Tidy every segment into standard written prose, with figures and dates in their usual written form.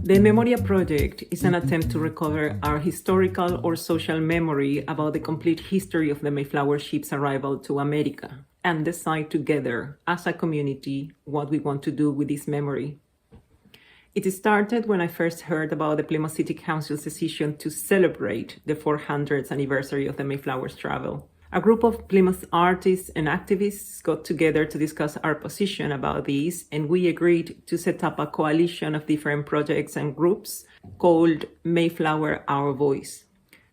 The MEMORIA project is an attempt to recover our historical or social memory about the complete history of the Mayflower ship's arrival to America and decide together as a community what we want to do with this memory. It started when I first heard about the Plymouth City Council's decision to celebrate the 400th anniversary of the Mayflower's travel. A group of Plymouth artists and activists got together to discuss our position about this, and we agreed to set up a coalition of different projects and groups called Mayflower Our Voice,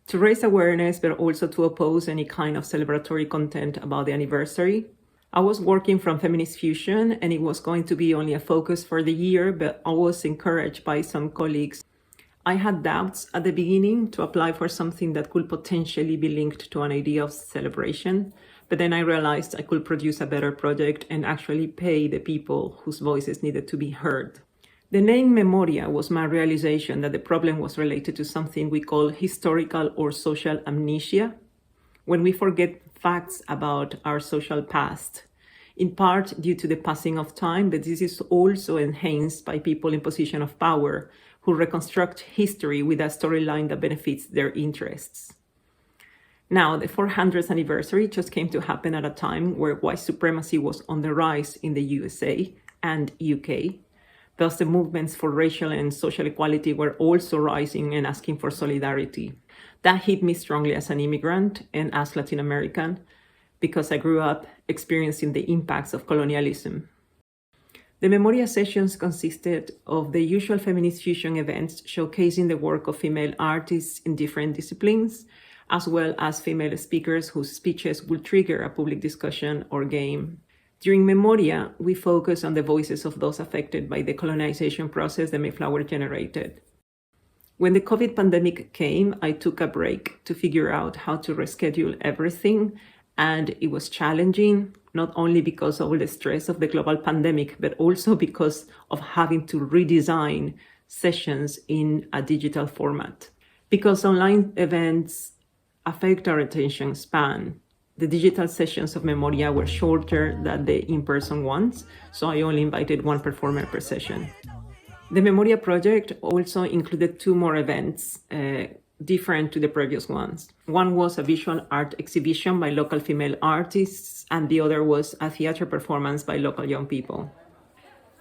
to raise awareness but also to oppose any kind of celebratory content about the anniversary. I was working from Feminist Fusion, and it was going to be only a focus for the year, but I was encouraged by some colleagues. I had doubts at the beginning to apply for something that could potentially be linked to an idea of celebration, but then I realized I could produce a better project and actually pay the people whose voices needed to be heard. The name MEMORIA was my realization that the problem was related to something we call historical or social amnesia, when we forget facts about our social past, in part due to the passing of time, but this is also enhanced by people in position of power who reconstruct history with a storyline that benefits their interests. Now, the 400th anniversary just came to happen at a time where white supremacy was on the rise in the USA and UK. Thus, the movements for racial and social equality were also rising and asking for solidarity. That hit me strongly as an immigrant and as Latin American, because I grew up experiencing the impacts of colonialism. The Memoria sessions consisted of the usual Feminist Fusion events showcasing the work of female artists in different disciplines, as well as female speakers whose speeches would trigger a public discussion or game. During Memoria, we focused on the voices of those affected by the colonization process the Mayflower generated. When the COVID pandemic came, I took a break to figure out how to reschedule everything, and it was challenging, not only because of all the stress of the global pandemic, but also because of having to redesign sessions in a digital format. Because online events affect our attention span, the digital sessions of Memoria were shorter than the in-person ones, so I only invited one performer per session. The Memoria project also included two more events, different to the previous ones. One was a visual art exhibition by local female artists, and the other was a theater performance by local young people.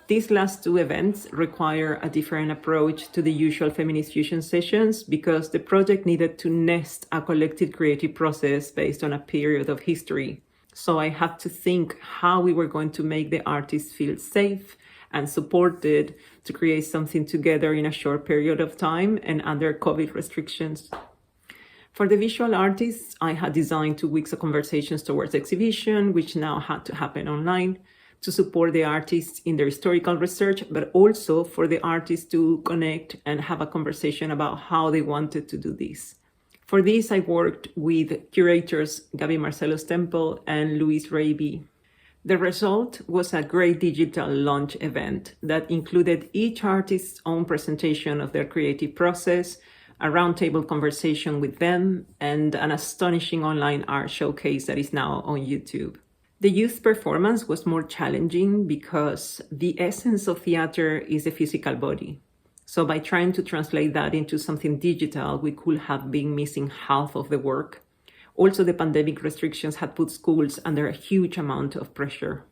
These last two events require a different approach to the usual Feminist Fusion sessions because the project needed to nest a collective creative process based on a period of history. So I had to think how we were going to make the artists feel safe and supported to create something together in a short period of time and under COVID restrictions. For the visual artists, I had designed 2 weeks of conversations towards the exhibition, which now had to happen online, to support the artists in their historical research, but also for the artists to connect and have a conversation about how they wanted to do this. For this, I worked with curators Gaby Marcelo's Temple and Luis Raby. The result was a great digital launch event that included each artist's own presentation of their creative process, a roundtable conversation with them, and an astonishing online art showcase that is now on YouTube. The youth performance was more challenging because the essence of theater is a physical body. So by trying to translate that into something digital, we could have been missing half of the work. Also, the pandemic restrictions had put schools under a huge amount of pressure.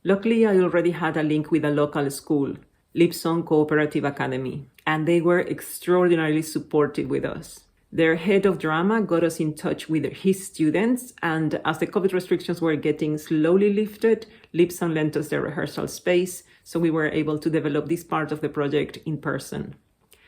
Luckily, I already had a link with a local school, Lipson Cooperative Academy, and they were extraordinarily supportive with us. Their head of drama got us in touch with his students, and as the COVID restrictions were getting slowly lifted, Lipson lent us their rehearsal space, so we were able to develop this part of the project in person.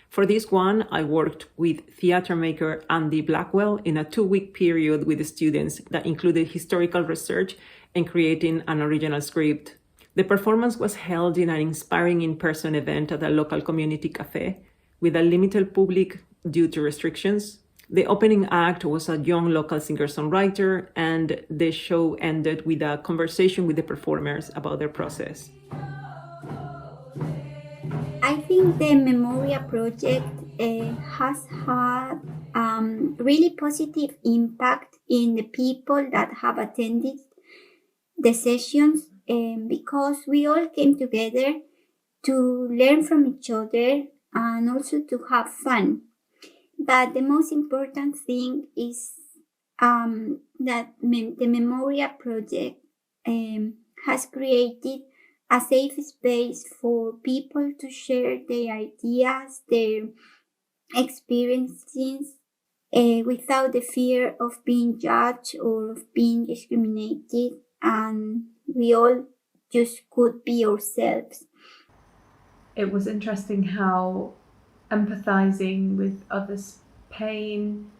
For this one, I worked with theater maker Andy Blackwell in a 2-week period with the students that included historical research and creating an original script. The performance was held in an inspiring in-person event at a local community cafe with a limited public due to restrictions. The opening act was a young local singer-songwriter, and the show ended with a conversation with the performers about their process. I think the Memoria project has had really positive impact in the people that have attended the sessions because we all came together to learn from each other and also to have fun. But the most important thing is that the Memoria project has created a safe space for people to share their ideas, their experiences, without the fear of being judged or of being discriminated, and we all just could be ourselves. It was interesting how empathizing with others' pain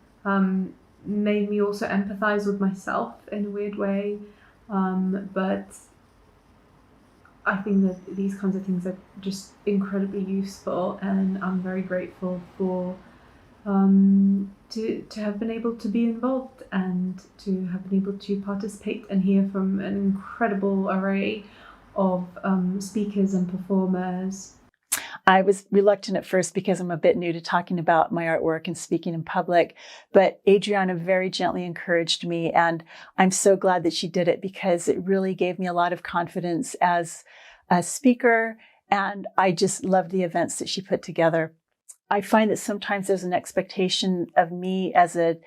made me also empathize with myself in a weird way. But I think that these kinds of things are just incredibly useful, and I'm very grateful for to have been able to be involved and to have been able to participate and hear from an incredible array of speakers and performers. I was reluctant at first because I'm a bit new to talking about my artwork and speaking in public, but Adriana very gently encouraged me, and I'm so glad that she did it because it really gave me a lot of confidence as a speaker, and I just love the events that she put together. I find that sometimes there's an expectation of me as a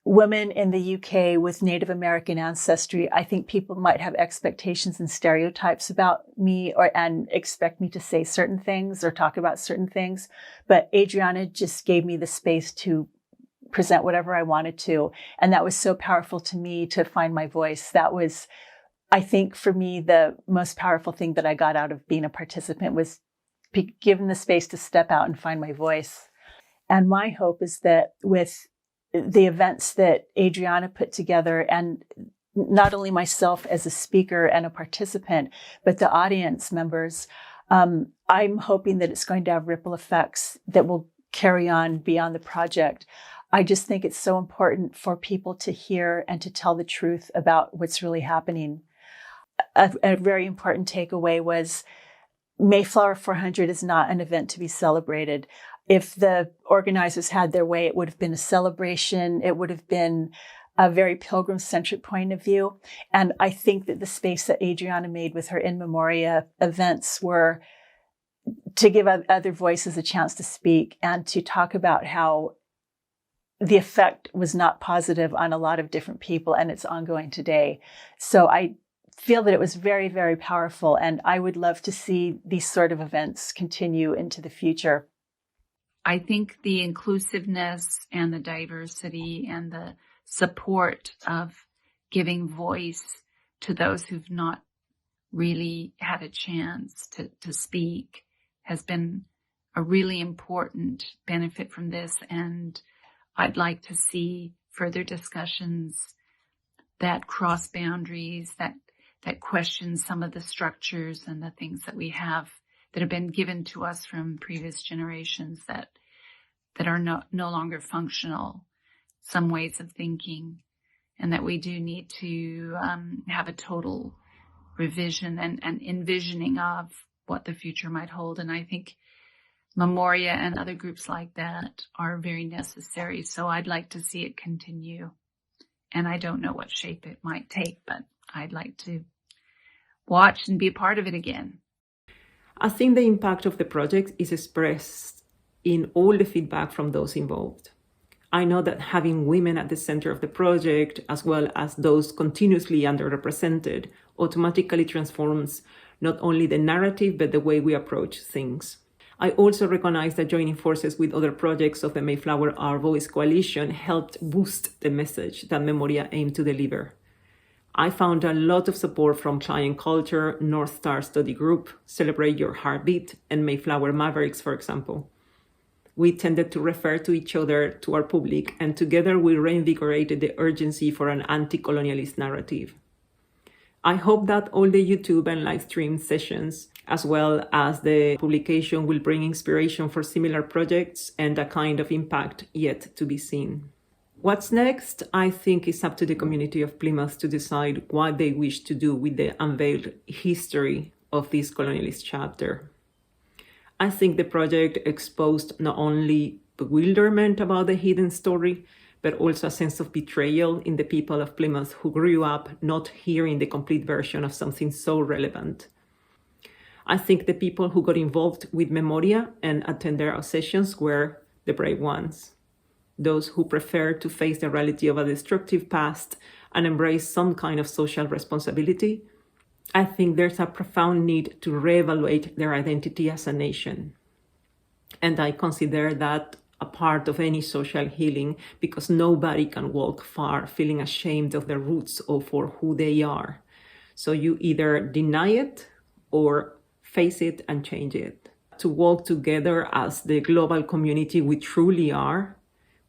woman in the UK with Native American ancestry. I think people might have expectations and stereotypes about me and expect me to say certain things or talk about certain things. But Adriana just gave me the space to present whatever I wanted to. And that was so powerful to me to find my voice. That was, I think, for me, the most powerful thing that I got out of being a participant was given the space to step out and find my voice. And my hope is that with the events that Adriana put together, and not only myself as a speaker and a participant, but the audience members, I'm hoping that it's going to have ripple effects that will carry on beyond the project. I just think it's so important for people to hear and to tell the truth about what's really happening. A very important takeaway was Mayflower 400 is not an event to be celebrated. If the organizers had their way, it would have been a celebration. It would have been a very pilgrim-centric point of view. And I think that the space that Adriana made with her In Memoria events were to give other voices a chance to speak and to talk about how the effect was not positive on a lot of different people, and it's ongoing today. So I feel that it was very, very powerful, and I would love to see these sort of events continue into the future. I think the inclusiveness and the diversity and the support of giving voice to those who've not really had a chance to speak has been a really important benefit from this. And I'd like to see further discussions that cross boundaries, that question some of the structures and the things that we have that have been given to us from previous generations that are no longer functional, some ways of thinking, and that we do need to have a total revision and envisioning of what the future might hold. And I think Memoria and other groups like that are very necessary. So I'd like to see it continue. And I don't know what shape it might take, but I'd like to watch and be a part of it again. I think the impact of the project is expressed in all the feedback from those involved. I know that having women at the center of the project, as well as those continuously underrepresented, automatically transforms not only the narrative, but the way we approach things. I also recognize that joining forces with other projects of the Mayflower Our Voice Coalition helped boost the message that Memoria aimed to deliver. I found a lot of support from Client Culture, North Star Study Group, Celebrate Your Heartbeat, and Mayflower Mavericks, for example. We tended to refer to each other to our public, and together we reinvigorated the urgency for an anti-colonialist narrative. I hope that all the YouTube and live stream sessions, as well as the publication, will bring inspiration for similar projects and a kind of impact yet to be seen. What's next, I think, is up to the community of Plymouth to decide what they wish to do with the unveiled history of this colonialist chapter. I think the project exposed not only bewilderment about the hidden story, but also a sense of betrayal in the people of Plymouth who grew up not hearing the complete version of something so relevant. I think the people who got involved with Memoria and attended our sessions were the brave ones, those who prefer to face the reality of a destructive past and embrace some kind of social responsibility. I think there's a profound need to reevaluate their identity as a nation. And I consider that a part of any social healing, because nobody can walk far feeling ashamed of their roots or for who they are. So you either deny it or face it and change it. To walk together as the global community we truly are,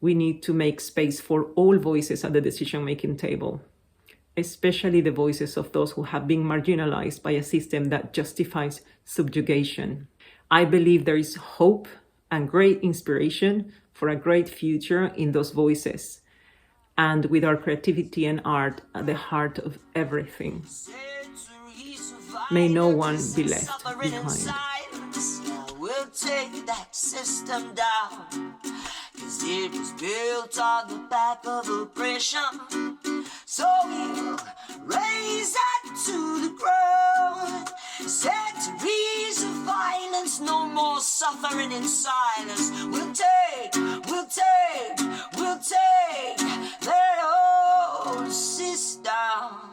we need to make space for all voices at the decision-making table, especially the voices of those who have been marginalized by a system that justifies subjugation. I believe there is hope and great inspiration for a great future in those voices, and with our creativity and art at the heart of everything. May no one be left behind. We'll take that system down, 'cause it was built on the back of oppression. So we'll raise that to the ground. Centuries of violence, no more suffering in silence. We'll take that old system down.